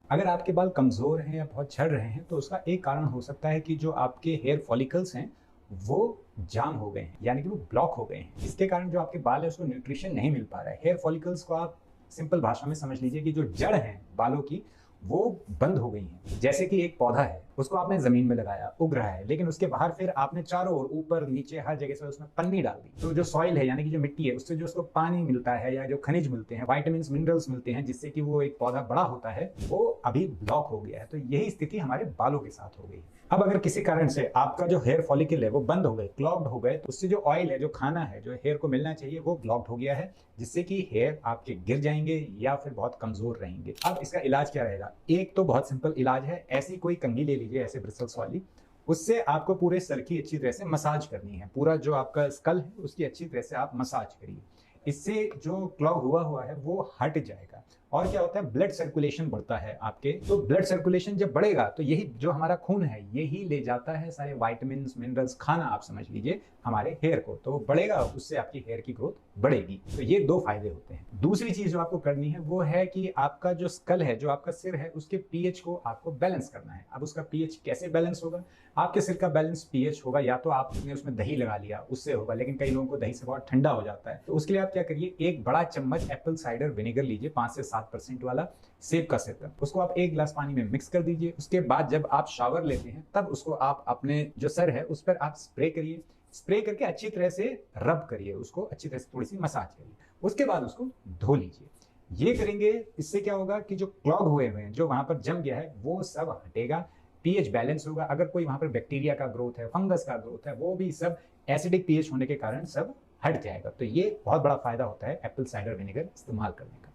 अगर आपके बाल कमज़ोर हैं या बहुत झड़ रहे हैं, तो उसका एक कारण हो सकता है कि जो आपके हेयर फॉलिकल्स हैं, वो जाम हो गए हैं, यानी कि वो ब्लॉक हो गए हैं। इसके कारण जो आपके बाल है, उसको न्यूट्रिशन नहीं मिल पा रहा है। हेयर फॉलिकल्स को आप सिंपल भाषा में समझ लीजिए कि जो जड़ हैं बालों की, वो बंद हो गई हैं। जैसे कि एक पौधा है, उसको आपने ज़मीन में लगाया, उग रहा है, लेकिन उसके बाहर फिर आपने चारों ओर, ऊपर, नीचे, हर जगह से उसमें पन्नी डाल दी। तो जो सॉइल है, यानी कि जो मिट्टी है, उससे जो उसको पानी मिलता है या जो खनिज मिलते हैं, विटामिन्स, मिनरल्स मिलते हैं, जिससे कि वो एक पौधा बड़ा होता है, वो अभी ब्लॉक हो गया है। तो यही स्थिति हमारे बालों के साथ हो गई है। अब अगर किसी कारण से आपका जो हेयर फॉलिकल है वो बंद हो गए, क्लॉग्ड हो गए, तो उससे जो ऑयल है, जो खाना है, जो हेयर को मिलना चाहिए, वो ब्लॉक्ड हो गया है, जिससे कि हेयर आपके गिर जाएंगे या फिर बहुत कमजोर रहेंगे। अब इसका इलाज क्या रहेगा? एक तो बहुत सिंपल इलाज है, ऐसी कोई कंघी ले लीजिए, ऐसे ब्रिसल्स वाली। उससे आपको पूरे सर की अच्छी तरह से मसाज करनी है। पूरा जो आपका स्कल है, उसकी अच्छी तरह से आप मसाज करिए। इससे जो क्लॉग हुआ हुआ है वो हट जाएगा। और क्या होता है, ब्लड सर्कुलेशन बढ़ता है आपके। तो ब्लड सर्कुलेशन जब बढ़ेगा, तो यही जो हमारा खून है, यही ले जाता है सारे वाइटामिन, मिनरल्स, खाना आप समझ लीजिए, हमारे हेयर को। तो बढ़ेगा, उससे आपकी हेयर की ग्रोथ बढ़ेगी। तो ये दो फायदे होते हैं। दूसरी चीज जो आपको करनी है वो है कि आपका जो स्कल है, जो आपका सिर है, उसके पीएच को आपको बैलेंस करना है। अब उसका पीएच कैसे बैलेंस होगा? आपके सिर का बैलेंस पीएच होगा, या तो आपने उसमें दही लगा लिया, उससे होगा, लेकिन कई लोगों को दही से बहुत ठंडा हो जाता है। तो उसके लिए आप क्या करिए, एक बड़ा चम्मच एप्पल साइडर विनेगर लीजिए, 5 से 7% वाला, सेब का सिरका। उसको आप एक गिलास पानी में मिक्स कर दीजिए। उसके बाद जब आप शावर लेते हैं, तब उसको आप अपने जो सर है उस पर आप स्प्रे करिए। स्प्रे करके अच्छी तरह से रब करिए, उसको अच्छी तरह से थोड़ी सी मसाज करिए। उसके बाद उसको धो लीजिए। ये करेंगे, इससे क्या होगा कि जो क्लॉग हुए हैं, जो वहां पर जम गया है, वो सब हटेगा। पीएच बैलेंस होगा। अगर कोई वहां पर बैक्टीरिया का ग्रोथ है, फंगस का ग्रोथ है, वो भी सब एसिडिक पीएच होने के कारण सब हट जाएगा। तो ये बहुत बड़ा फायदा होता है एप्पल साइडर विनेगर इस्तेमाल करने का।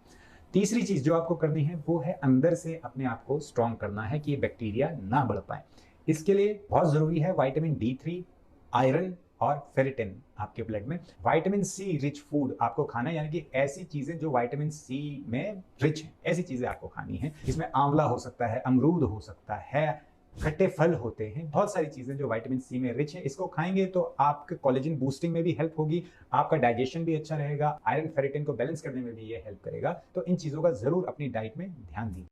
तीसरी चीज जो आपको करनी है वो है अंदर से अपने आप को स्ट्रॉन्ग करना है कि ये बैक्टीरिया ना बढ़ पाए। इसके लिए बहुत जरूरी है विटामिन D3, आयरन और फेरिटिन आपके ब्लड में। विटामिन सी रिच फूड आपको खाना है, यानी कि ऐसी चीजें जो विटामिन सी में रिच हैं, ऐसी चीजें आपको खानी है। इसमें आंवला हो सकता है, अमरूद हो सकता है, खट्टे फल होते हैं, बहुत सारी चीजें जो विटामिन सी में रिच है। इसको खाएंगे तो आपके कोलेजन बूस्टिंग में भी हेल्प होगी, आपका डाइजेशन भी अच्छा रहेगा, आयरन फेरिटिन को बैलेंस करने में भी ये हेल्प करेगा। तो इन चीजों का जरूर अपनी डाइट में ध्यान दीजिए।